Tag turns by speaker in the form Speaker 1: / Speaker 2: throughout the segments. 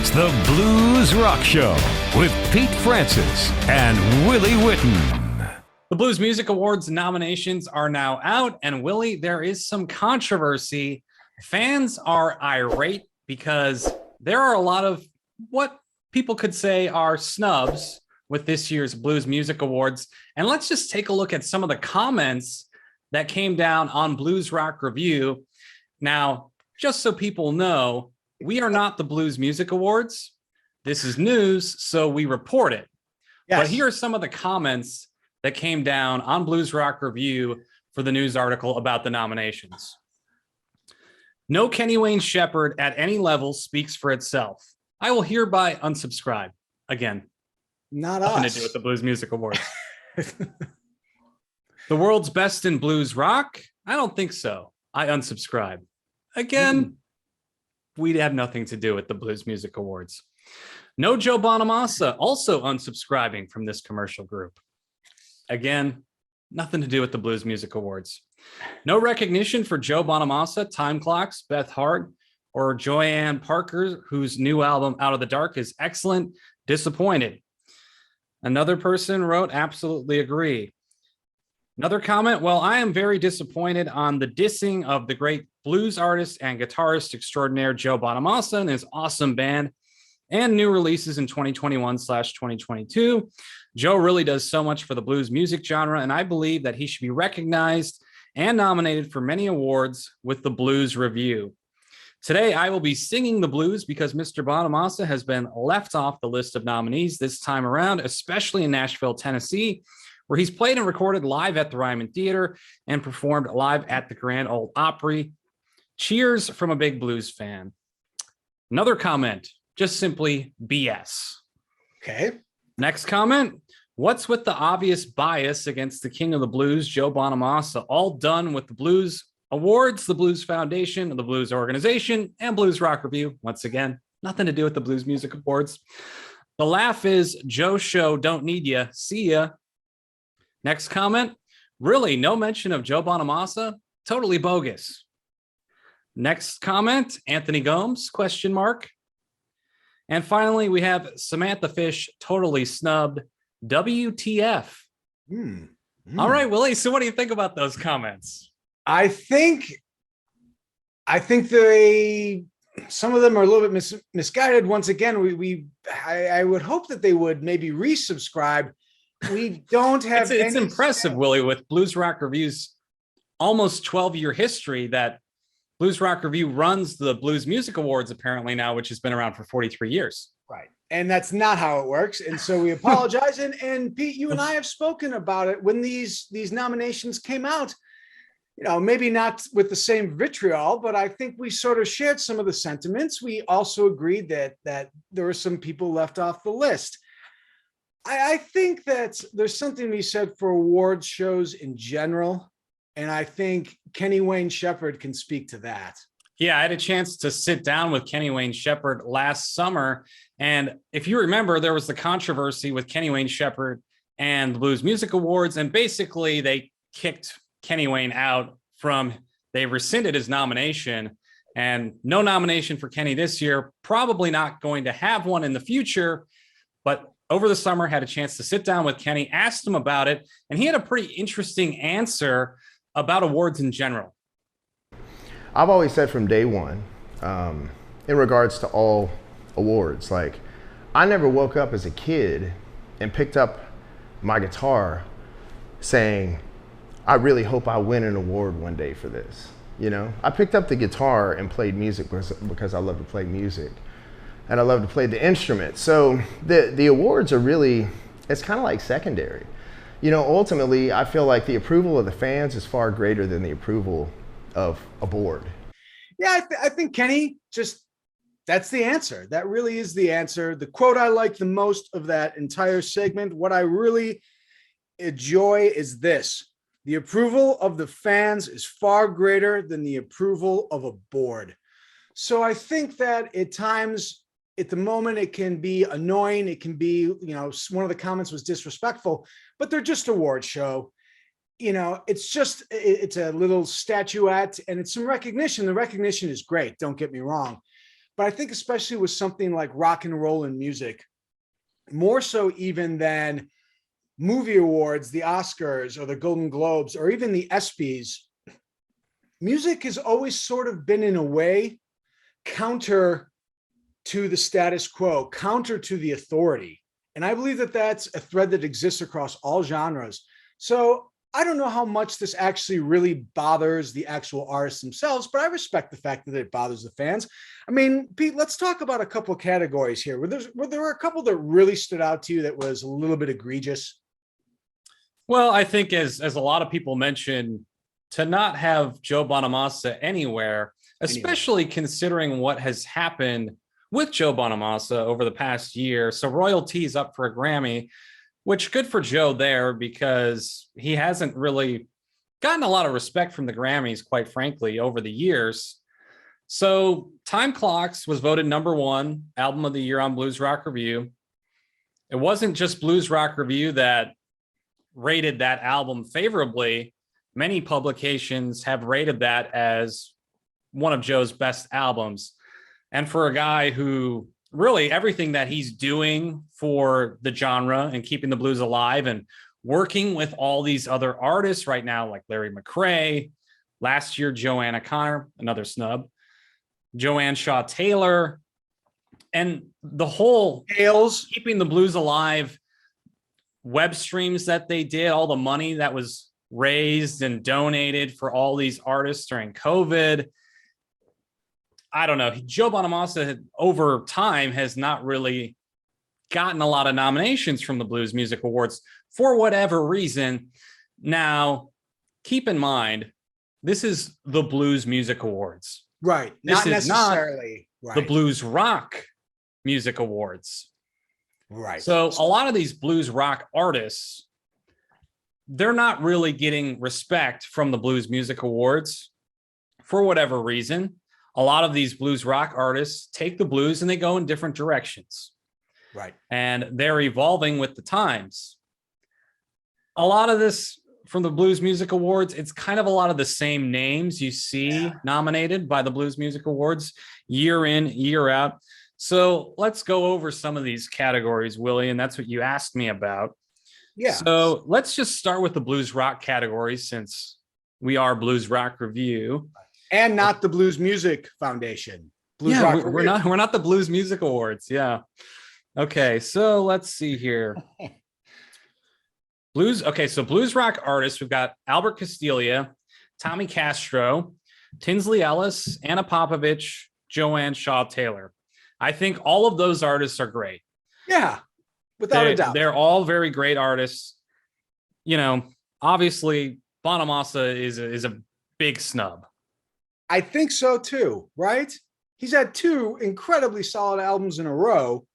Speaker 1: It's the Blues Rock Show with Pete Francis and Willie Witten.
Speaker 2: The Blues Music Awards nominations are now out, and Willie, there is some controversy. Fans are irate because there are a lot of what people could say are snubs with this year's Blues Music Awards. And let's just take a look at some of the comments that came down on Blues Rock Review. Now, just so people know, we are not the Blues Music Awards. This is news, so we report it. Yes. But here are some of the comments that came down on Blues Rock Review for the news article about the nominations. No Kenny Wayne Shepherd at any level speaks for itself. I will hereby unsubscribe. Again, nothing to do with the Blues Music Awards. The world's best in blues rock? I don't think so. I unsubscribe. Again, we'd have nothing to do with the Blues Music Awards. No Joe Bonamassa, also unsubscribing from this commercial group. Again, nothing to do with the Blues Music Awards. No recognition for Joe Bonamassa, Time Clocks, Beth Hart, or Joanne Parker, whose new album Out of the Dark is excellent. Disappointed. Another person wrote, absolutely agree. Another comment, well, I am very disappointed on the dissing of the great blues artist and guitarist extraordinaire Joe Bonamassa and his awesome band and new releases in 2021/2022. Joe really does so much for the blues music genre, and I believe that he should be recognized and nominated for many awards with the Blues Review. Today, I will be singing the blues because Mr. Bonamassa has been left off the list of nominees this time around, especially in Nashville, Tennessee, where he's played and recorded live at the Ryman Theater and performed live at the Grand Ole Opry. Cheers from a big blues fan. Another comment, just simply BS.
Speaker 3: Okay.
Speaker 2: Next comment, what's with the obvious bias against the king of the blues, Joe Bonamassa, all done with the Blues Awards, the Blues Foundation, the Blues Organization, and Blues Rock Review. Once again, nothing to do with the Blues Music Awards. The laugh is, Joe show, don't need ya, see ya. Next comment, really, no mention of Joe Bonamassa? Totally bogus. Next comment, Anthony Gomes, question mark. And finally, we have Samantha Fish, totally snubbed, WTF. All right, Willie, so what do you think about those comments?
Speaker 3: I think some of them are a little bit misguided. Once again, I would hope that they would maybe resubscribe. We don't have
Speaker 2: it's impressive, Willie, with Blues Rock Review's almost 12-year history that Blues Rock Review runs the Blues Music Awards apparently now, which has been around for 43 years.
Speaker 3: Right. And that's not how it works. And so we apologize. And Pete, you and I have spoken about it when these nominations came out, you know, maybe not with the same vitriol, but I think we sort of shared some of the sentiments. We also agreed that there were some people left off the list. I think that there's something to be said for awards shows in general. And I think Kenny Wayne Shepherd can speak to that.
Speaker 2: Yeah, I had a chance to sit down with Kenny Wayne Shepherd last summer. And if you remember, there was the controversy with Kenny Wayne Shepherd and the Blues Music Awards. And basically, they kicked Kenny Wayne out they rescinded his nomination. And no nomination for Kenny this year, probably not going to have one in the future. But over the summer, had a chance to sit down with Kenny, asked him about it, and he had a pretty interesting answer about awards in general.
Speaker 4: I've always said from day one, in regards to all awards, like I never woke up as a kid and picked up my guitar saying, I really hope I win an award one day for this. You know, I picked up the guitar and played music because I love to play music. And I love to play the instrument. So the awards are really, it's kind of like secondary. You know, ultimately, I feel like the approval of the fans is far greater than the approval of a board.
Speaker 3: Yeah, I think Kenny, that's the answer. That really is the answer. The quote I like the most of that entire segment, what I really enjoy is this: the approval of the fans is far greater than the approval of a board. So I think that at times, at the moment, it can be annoying. It can be, you know, one of the comments was disrespectful, but they're just award show. You know, it's a little statuette and it's some recognition. The recognition is great. Don't get me wrong. But I think especially with something like rock and roll and music, more so even than movie awards, the Oscars or the Golden Globes, or even the ESPYs, music has always sort of been, in a way, counter to the status quo, counter to the authority. And I believe that that's a thread that exists across all genres. So I don't know how much this actually really bothers the actual artists themselves, but I respect the fact that it bothers the fans. I mean, Pete, let's talk about a couple of categories here. Were there a couple that really stood out to you that was a little bit egregious?
Speaker 2: Well, I think as a lot of people mentioned, to not have Joe Bonamassa anywhere, especially considering what has happened with Joe Bonamassa over the past year. So royalties up for a Grammy, which good for Joe there, because he hasn't really gotten a lot of respect from the Grammys, quite frankly, over the years. So Time Clocks was voted #1 album of the year on Blues Rock Review. It wasn't just Blues Rock Review that rated that album favorably. Many publications have rated that as one of Joe's best albums. And for a guy who really everything that he's doing for the genre and keeping the blues alive and working with all these other artists right now, like Larry McCray, last year, Joanne O'Connor, another snub, Joanne Shaw Taylor, and the whole
Speaker 3: Tales,
Speaker 2: keeping the blues alive web streams that they did, all the money that was raised and donated for all these artists during COVID. I don't know. Joe Bonamassa over time has not really gotten a lot of nominations from the Blues Music Awards for whatever reason. Now, keep in mind, this is the Blues Music Awards.
Speaker 3: right?
Speaker 2: This
Speaker 3: Not
Speaker 2: is not
Speaker 3: necessarily
Speaker 2: the Blues Rock Music Awards.
Speaker 3: right.
Speaker 2: So a lot of these blues rock artists, they're not really getting respect from the Blues Music Awards for whatever reason. A lot of these blues rock artists take the blues and they go in different directions.
Speaker 3: Right.
Speaker 2: And they're evolving with the times. A lot of this from the Blues Music Awards, it's kind of a lot of the same names you see nominated by the Blues Music Awards year in, year out. So let's go over some of these categories, Willie, and that's what you asked me about.
Speaker 3: Yeah.
Speaker 2: So let's just start with the blues rock category, since we are Blues Rock Review.
Speaker 3: And not the Blues Music Foundation. Blues Rock
Speaker 2: we're
Speaker 3: Review.
Speaker 2: not the Blues Music Awards. Yeah. Okay, so let's see here. So blues rock artists, we've got Albert Castiglia, Tommy Castro, Tinsley Ellis, Anna Popovich, Joanne Shaw Taylor. I think all of those artists are great.
Speaker 3: Yeah, without a doubt.
Speaker 2: They're all very great artists. You know, obviously Bonamassa is a big snub.
Speaker 3: I think so too, right? He's had 2 incredibly solid albums in a row.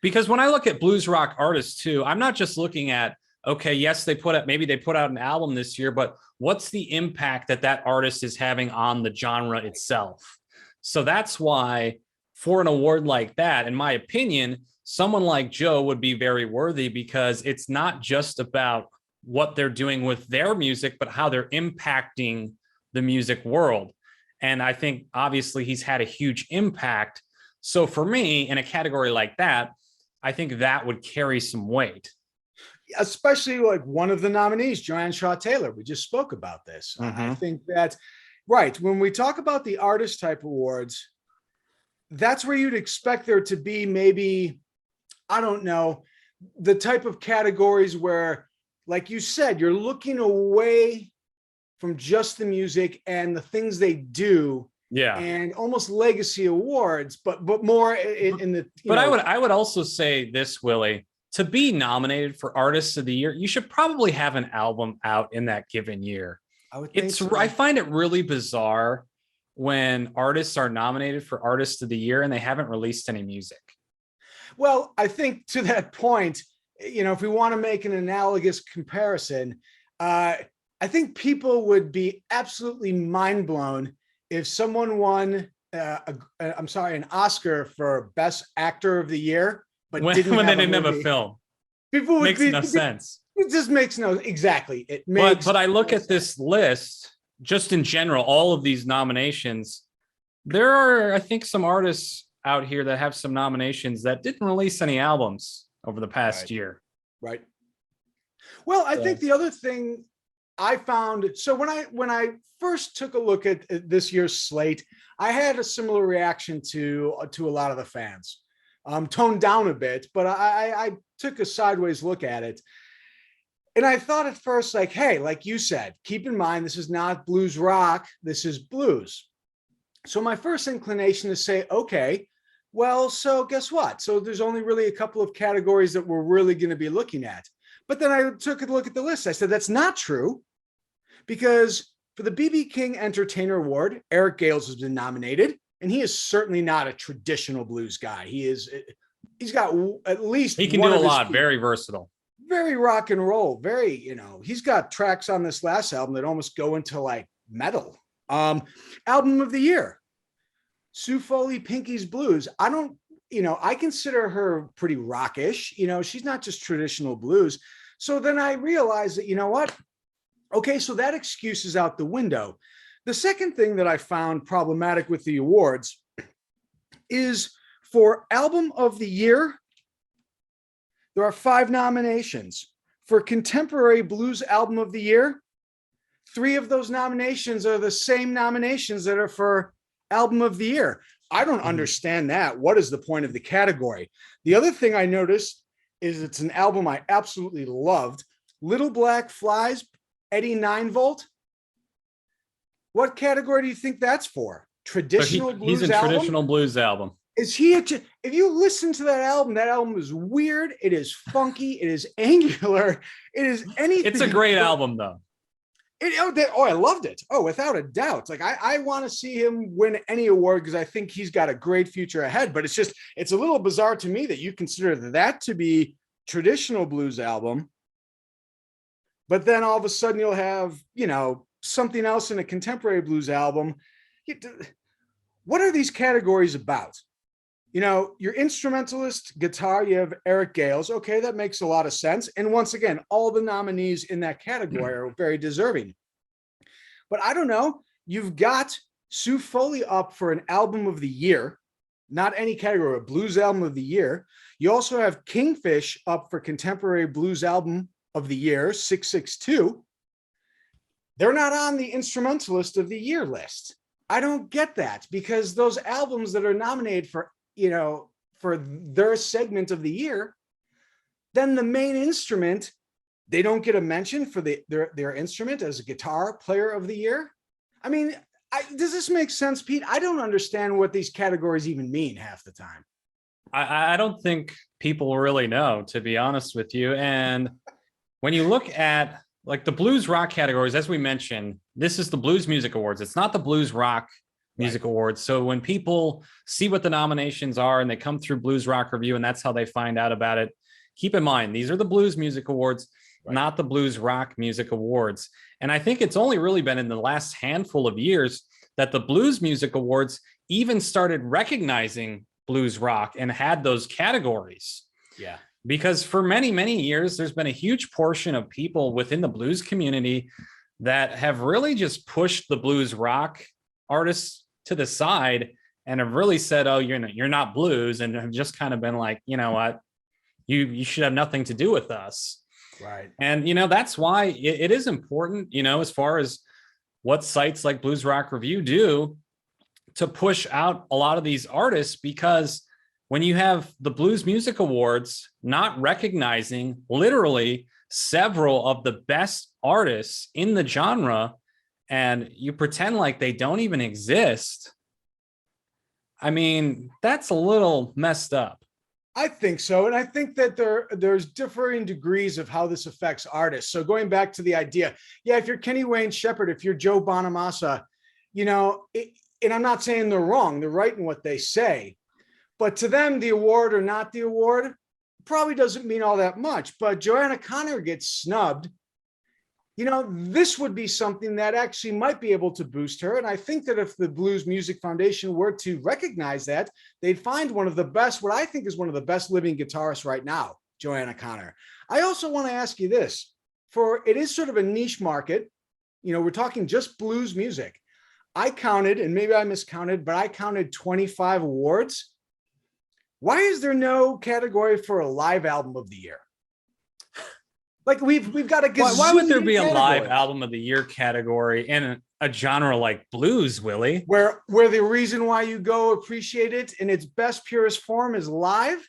Speaker 2: Because when I look at blues rock artists too, I'm not just looking at, okay, yes, maybe they put out an album this year, but what's the impact that artist is having on the genre itself? So that's why for an award like that, in my opinion, someone like Joe would be very worthy, because it's not just about what they're doing with their music, but how they're impacting the music world. And I think obviously he's had a huge impact. So for me, in a category like that, I think that would carry some weight.
Speaker 3: Especially like one of the nominees, Joanne Shaw Taylor. We just spoke about this.
Speaker 2: Mm-hmm.
Speaker 3: I think that, right, when we talk about the artist type awards, that's where you'd expect there to be maybe, I don't know, the type of categories where, like you said, you're looking away from just the music and the things they do.
Speaker 2: Yeah.
Speaker 3: And almost legacy awards, but more in the.
Speaker 2: I would also say this, Willie, to be nominated for Artists of the Year, you should probably have an album out in that given year.
Speaker 3: I would think so.
Speaker 2: I find it really bizarre when artists are nominated for Artist of the Year and they haven't released any music.
Speaker 3: Well, I think to that point, if we want to make an analogous comparison, I think people would be absolutely mind blown if someone won, an Oscar for Best Actor of the Year, but
Speaker 2: when they didn't have a film.
Speaker 3: People would
Speaker 2: makes no sense.
Speaker 3: It just makes no exactly. It makes.
Speaker 2: But I look at this list just in general, all of these nominations. There are, I think, some artists out here that have some nominations that didn't release any albums over the past year.
Speaker 3: Right. Well, I think the other thing I found, so when I first took a look at this year's slate, I had a similar reaction to a lot of the fans. Toned down a bit, but I took a sideways look at it. And I thought at first, like, hey, like you said, keep in mind, this is not blues rock, this is blues. So my first inclination is say, okay, well, so guess what? So there's only really a couple of categories that we're really going to be looking at. But then I took a look at the list. I said, that's not true, because for the B.B. King Entertainer Award, Eric Gales has been nominated, and he is certainly not a traditional blues guy. He's got at least
Speaker 2: he can do a lot, very versatile. Very
Speaker 3: rock and roll, very, he's got tracks on this last album that almost go into like metal. Album of the year, Sue Foley, Pinky's Blues. I consider her pretty rockish. She's not just traditional blues. So then I realized that, you know what? Okay, so that excuse is out the window. The second thing that I found problematic with the awards is for Album of the Year, there are 5 nominations. For Contemporary Blues Album of the Year, 3 of those nominations are the same nominations that are for Album of the Year. I don't understand that. What is the point of the category? The other thing I noticed is it's an album I absolutely loved. Little Black Flies, Eddie 9-Volt. What category do you think that's for? Traditional blues
Speaker 2: album? He's a
Speaker 3: album?
Speaker 2: traditional blues album.
Speaker 3: Is he? If you listen to that album is weird. It is funky. It is angular. It is anything.
Speaker 2: It's a great album, though.
Speaker 3: I loved it. Oh, without a doubt. Like I want to see him win any award because I think he's got a great future ahead. But it's a little bizarre to me that you consider that to be traditional blues album, but then all of a sudden you'll have something else in a contemporary blues album. What are these categories about? Your instrumentalist guitar, you have Eric Gales. Okay, that makes a lot of sense. And once again, all the nominees in that category are very deserving. But I don't know, you've got Sue Foley up for an album of the year, not any category, a blues album of the year. You also have Kingfish up for contemporary blues album of the year, 662. They're not on the instrumentalist of the year list. I don't get that, because those albums that are nominated for their segment of the year, then the main instrument, they don't get a mention for their instrument as a guitar player of the year. I mean, does this make sense, Pete? I don't understand what these categories even mean half the time.
Speaker 2: I don't think people really know, to be honest with you. And when you look at like the blues rock categories, as we mentioned, this is the Blues Music Awards. It's not the Blues Rock Music Awards. So when people see what the nominations are and they come through Blues Rock Review and that's how they find out about it, keep in mind, these are the Blues Music Awards, not the Blues Rock Music Awards. And I think it's only really been in the last handful of years that the Blues Music Awards even started recognizing blues rock and had those categories.
Speaker 3: Yeah.
Speaker 2: Because for many, many years, there's been a huge portion of people within the blues community that have really just pushed the blues rock artists to the side and have really said, oh, you're not blues, and have just kind of been like, you know what, you should have nothing to do with us.
Speaker 3: Right.
Speaker 2: And, that's why it is important, as far as what sites like Blues Rock Review do to push out a lot of these artists, because when you have the Blues Music Awards not recognizing literally several of the best artists in the genre, and you pretend like they don't even exist, I mean, that's a little messed up.
Speaker 3: I think so. And I think that there's differing degrees of how this affects artists. So going back to the idea, if you're Kenny Wayne Shepherd, if you're Joe Bonamassa, and I'm not saying they're wrong, they're right in what they say, but to them, the award or not the award probably doesn't mean all that much. But Joanna Connor gets snubbed. This would be something that actually might be able to boost her. And I think that if the Blues Music Foundation were to recognize that, they'd find one of the best, what I think is one of the best living guitarists right now, Joanna Connor. I also want to ask you this, it is sort of a niche market. We're talking just blues music. I counted, and maybe I miscounted, but I counted 25 awards. Why is there no category for a live album of the year? Like we've got a
Speaker 2: Why would there be a live
Speaker 3: categories
Speaker 2: album of the year category in a genre like blues, Willie?
Speaker 3: where the reason why you go appreciate it in its best purest form is live?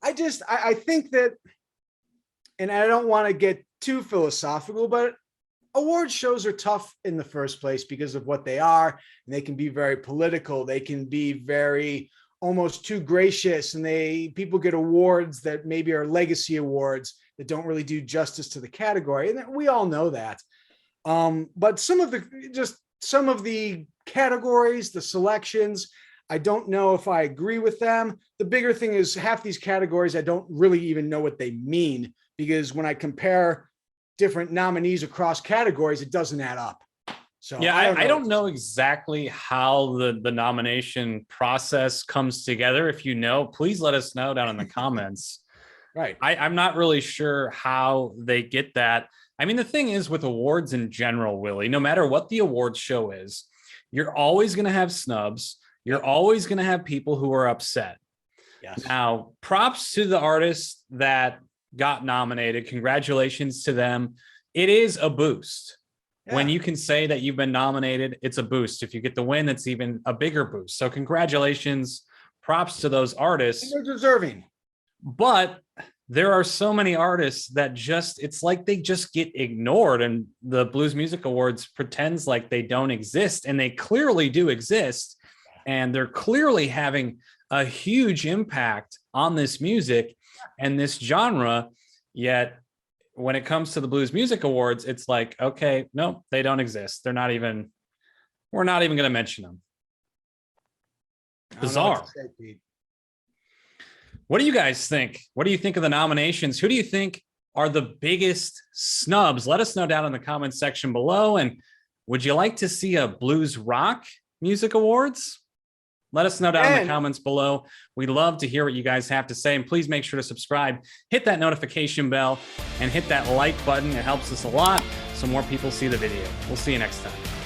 Speaker 3: I think that, and I don't want to get too philosophical, but award shows are tough in the first place because of what they are, and they can be very political. They can be very almost too gracious, and people get awards that maybe are legacy awards that don't really do justice to the category, and we all know that. But some of the categories, the selections, I don't know if I agree with them. The bigger thing is half these categories, I don't really even know what they mean, because when I compare different nominees across categories, it doesn't add up. So
Speaker 2: yeah, I don't know exactly how the nomination process comes together. If you know, please let us know down in the comments.
Speaker 3: Right.
Speaker 2: I'm not really sure how they get that. I mean, the thing is with awards in general, Willie, no matter what the awards show is, you're always going to have snubs. You're always going to have people who are upset.
Speaker 3: Yes.
Speaker 2: Now, props to the artists that got nominated. Congratulations to them. It is a boost. Yeah. When you can say that you've been nominated, it's a boost. If you get the win, it's even a bigger boost. So congratulations. Props to those artists.
Speaker 3: And they're deserving.
Speaker 2: But there are so many artists that it's like they just get ignored, and the Blues Music Awards pretends like they don't exist, and they clearly do exist. And they're clearly having a huge impact on this music and this genre. Yet when it comes to the Blues Music Awards, it's like, okay, no, they don't exist. We're not even going to mention them. Bizarre. What do you guys think? What do you think of the nominations? Who do you think are the biggest snubs? Let us know down in the comments section below. And would you like to see a Blues Rock Music Awards? Let us know down in the comments below. We'd love to hear what you guys have to say. And please make sure to subscribe, hit that notification bell, and hit that like button. It helps us a lot so more people see the video. We'll see you next time.